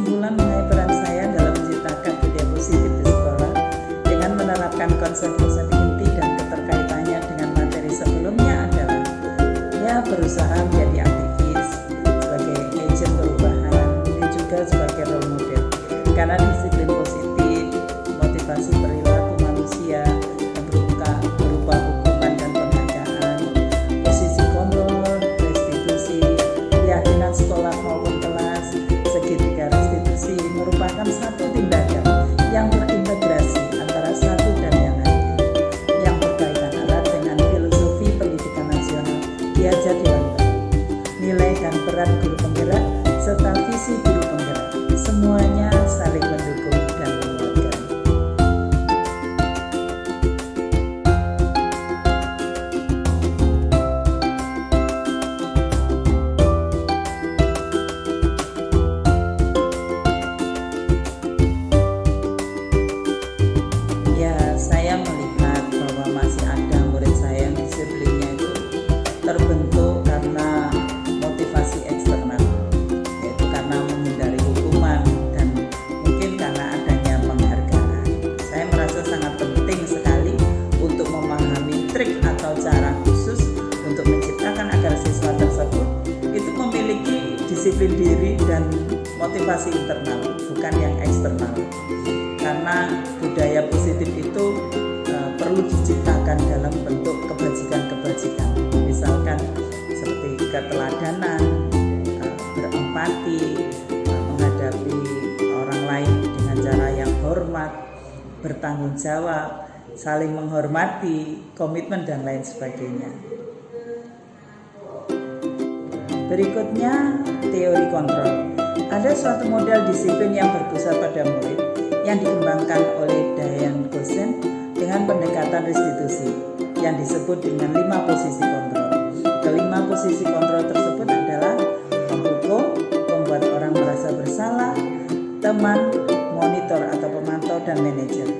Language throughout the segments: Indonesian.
kesimpulan mengenai peran saya dalam menciptakan budaya positif di sekolah dengan menerapkan konsep-konsep inti dan keterkaitannya dengan materi sebelumnya adalah berusaha menjadi aktivis sebagai agent perubahan, ini juga sebagai role model karena disiplin positif, motivasi perilaku manusia yang berupa hukuman dan penghargaan, posisi kontrol, restitusi, keyakinan sekolah maupun kelas, segitiga restitusi merupakan satu tindakan yang terintegrasi antara satu dan yang lain, yang berkaitan erat dengan filosofi pendidikan nasional diajar di nilai dan peran guru penggerak serta visi guru penggerak, semuanya saling mendukung dan menguatkan. Saya melihat bahwa masih ada murid saya yang disiplinnya itu terbentuk karena motivasi eksternal, yaitu karena menghindari hukuman dan mungkin karena adanya penghargaan. Saya merasa sangat penting sekali untuk memahami trik atau cara khusus untuk menciptakan agar siswa tersebut itu memiliki disiplin diri dan motivasi internal, bukan yang eksternal. Karena budaya positif itu perlu diciptakan dalam bentuk kebajikan-kebajikan, misalkan seperti keteladanan, berempati, menghadapi orang lain dengan cara yang hormat, bertanggung jawab, saling menghormati, komitmen dan lain sebagainya. Berikutnya, teori kontrol. Ada suatu model disiplin yang berpusat pada murid yang dikembangkan oleh Diane Gossen dengan pendekatan restitusi yang disebut dengan 5 posisi kontrol. Kelima posisi kontrol tersebut adalah penghukum, membuat orang merasa bersalah, teman, monitor atau pemantau, dan manajer.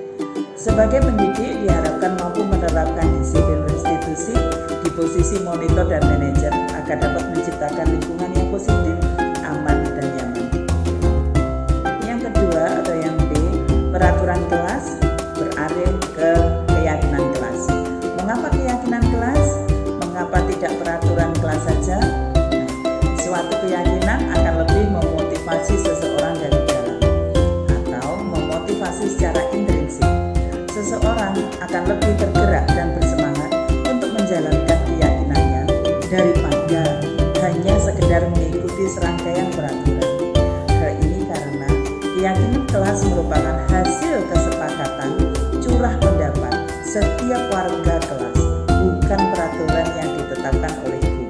Sebagai pendidik diharapkan mampu menerapkan disiplin restitusi di posisi monitor dan manajer agar dapat menciptakan lingkungan yang positif, aman, dan nyaman. Yang kedua atau yang B, peraturan kelas beralih ke keyakinan kelas. Mengapa keyakinan kelas? Mengapa tidak peraturan kelas saja? Suatu keyakinan akan lebih memotivasi seseorang dari dalam atau memotivasi secara intrinsik. Seseorang akan lebih tergerak dan bersemangat untuk menjalankan keyakinannya daripada hanya sekedar mengikuti serangkaian peraturan. Hal ini karena keyakinan kelas merupakan hasil kesepakatan curah pendapat setiap warga kelas, bukan peraturan yang ditetapkan oleh guru.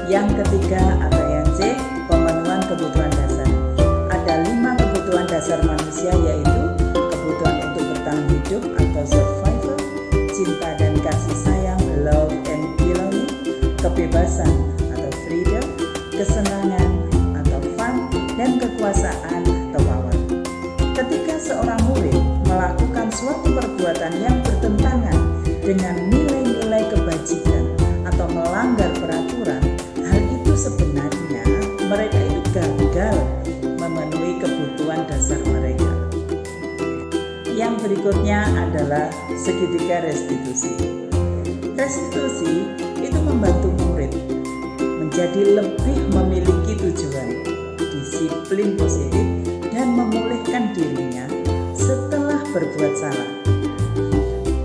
Yang ketiga atau yang C, pemenuhan kebutuhan dasar. Ada 5 kebutuhan dasar manusia, yaitu kebutuhan untuk bertahan hidup atau survival, cinta dan kasih sayang, love and belonging, kebebasan atau freedom, kesenangan atau fun, dan kekuasaan atau power. Ketika seorang murid melakukan suatu perbuatan yang bertentangan dengan nilai-nilai kebajikan atau melanggar peraturan, hal itu sebenarnya mereka itu gagal memenuhi kebutuhan dasar mereka. Yang berikutnya adalah segitiga restitusi. Restitusi itu membantu murid menjadi lebih memiliki tujuan, disiplin positif, dan memulihkan dirinya setelah berbuat salah.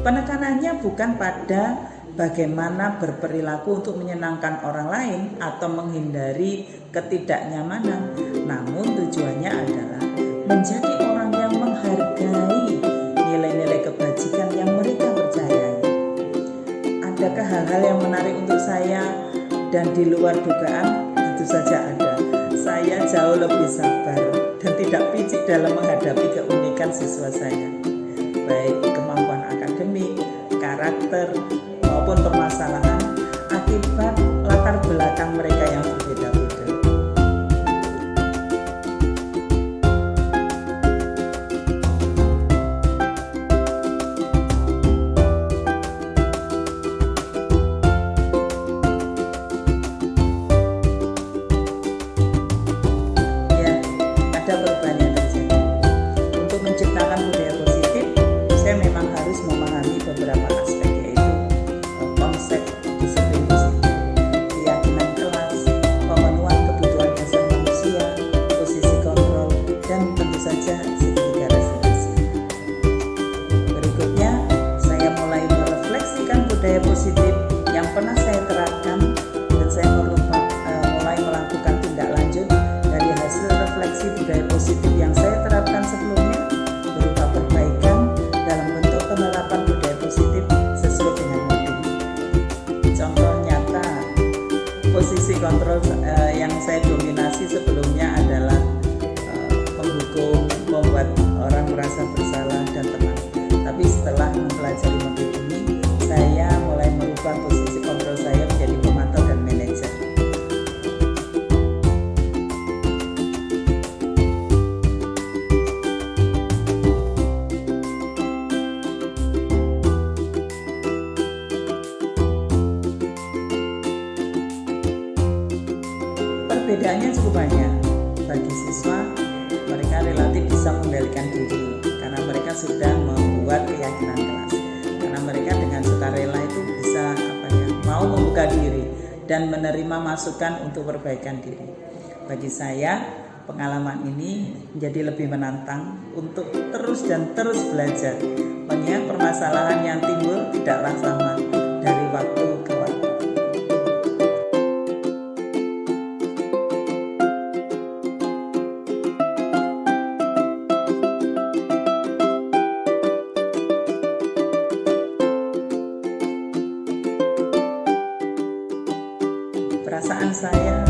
Penekanannya bukan pada bagaimana berperilaku untuk menyenangkan orang lain atau menghindari ketidaknyamanan, namun tujuannya adalah menjadi orang yang menghargai nilai-nilai kebajikan yang mereka percayai. Adakah hal-hal yang menarik untuk saya dan di luar dugaan? Tentu saja ada. Saya jauh lebih sabar dan tidak picik dalam menghadapi keunikan siswa saya, baik kemampuan akademik, karakter, maupun permasalahan akibat latar belakang mereka yang berbeda-beda. beberapa aspek, yaitu konsep disiplin positif, keyakinan kelas, pemenuhan kebutuhan dasar manusia, posisi kontrol, dan tentu saja segitiga restitusi. Berikutnya, saya mulai merefleksikan budaya positif yang pernah saya terapkan, dan saya mulai melakukan tindak lanjut dari hasil refleksi budaya positif yang saya terapkan sebelumnya, berupa perbaikan dalam bentuk penerapan budaya positif sesuai dengan modul. Contoh nyata posisi kontrol yang saya dominasi sebelumnya adalah menghukum, membuat orang merasa bersalah dan tenang. Tapi setelah mempelajari modul ini, saya mulai merubah posisi kontrol saya menjadi pemantau dan manajer. Perbedaannya cukup banyak. Bagi siswa, mereka relatif bisa mengendalikan diri karena mereka sudah membuat keyakinan kelas. Karena mereka dengan sukarela itu bisa mau membuka diri dan menerima masukan untuk perbaikan diri. Bagi saya, pengalaman ini menjadi lebih menantang untuk terus belajar, mengingat permasalahan yang timbul tidaklah sama dari waktu ke waktu. Perasaan saya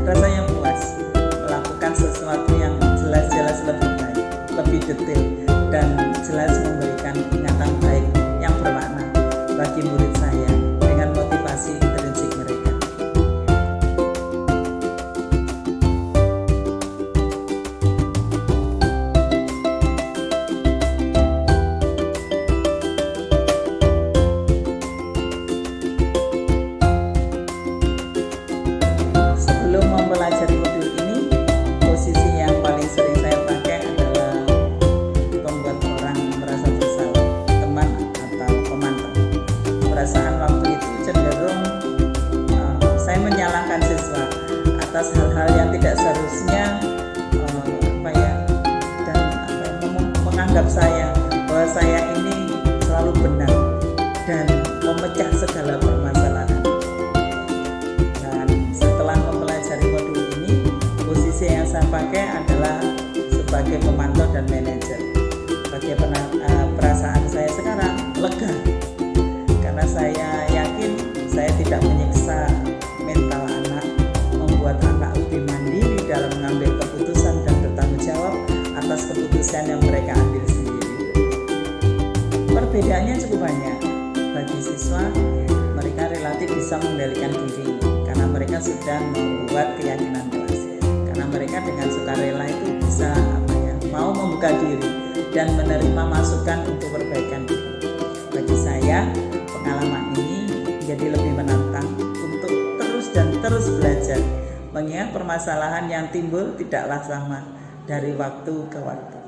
rasanya puas melakukan sesuatu yang jelas-jelas lebih baik, lebih detail, dan jelas memberikan ingatan baik yang bermakna bagi murid saya dengan motivasi intrinsik mereka. Sebelum mempelajari modul ini, posisi yang paling sering saya pakai adalah membuat orang merasa bersalah, teman atau pemantau. Perasaan waktu itu cenderung saya menyalahkan siswa atas hal-hal yang tidak seharusnya, menganggap saya bahwa saya ini selalu benar dan memecah segala permasalahan. Yang saya pakai adalah sebagai pemantau dan manajer. Bagaimana perasaan saya sekarang? Lega, karena saya yakin saya tidak menyiksa mental anak, membuat anak lebih mandiri dalam mengambil keputusan dan bertanggung jawab atas keputusan yang mereka ambil sendiri. Perbedaannya cukup banyak. Bagi siswa, mereka relatif bisa mengendalikan diri karena mereka sudah membuat keyakinan kelas. Karena mereka dengan sukarela itu bisa mau membuka diri dan menerima masukan untuk perbaikan diri. Bagi saya, pengalaman ini menjadi lebih menantang untuk terus belajar, mengingat permasalahan yang timbul tidaklah sama dari waktu ke waktu.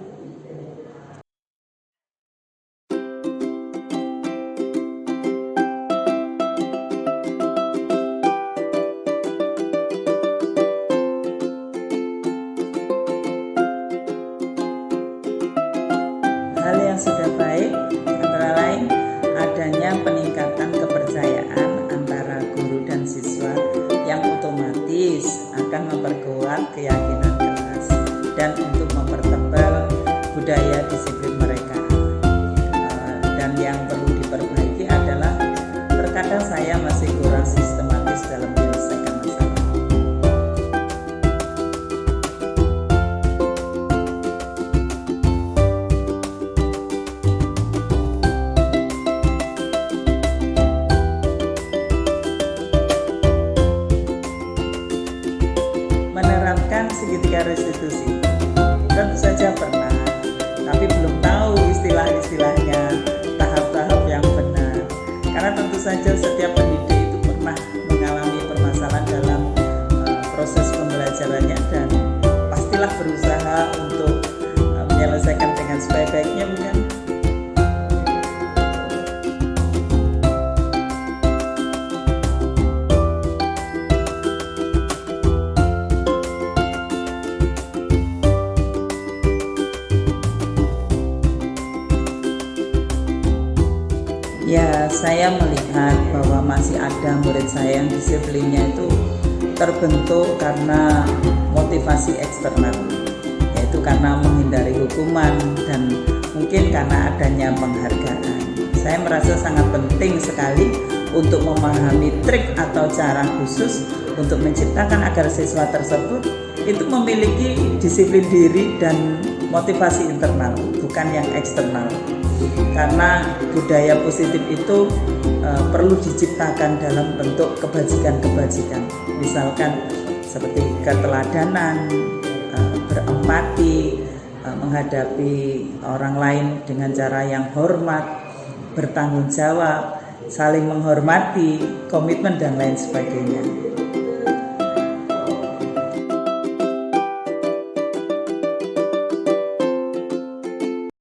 Hal yang sudah baik antara lain adanya peningkatan kepercayaan antara guru dan siswa yang otomatis akan memperkuat keyakinan kelas dan untuk mempertebal Ya, saya melihat bahwa masih ada murid saya yang disiplinnya itu terbentuk karena motivasi eksternal, yaitu karena menghindari hukuman dan mungkin karena adanya penghargaan. Saya merasa sangat penting sekali untuk memahami trik atau cara khusus untuk menciptakan agar siswa tersebut itu memiliki disiplin diri dan motivasi internal, bukan yang eksternal. Karena budaya positif itu perlu diciptakan dalam bentuk kebajikan-kebajikan, misalkan seperti keteladanan, berempati, menghadapi orang lain dengan cara yang hormat, bertanggung jawab, saling menghormati, komitmen dan lain sebagainya.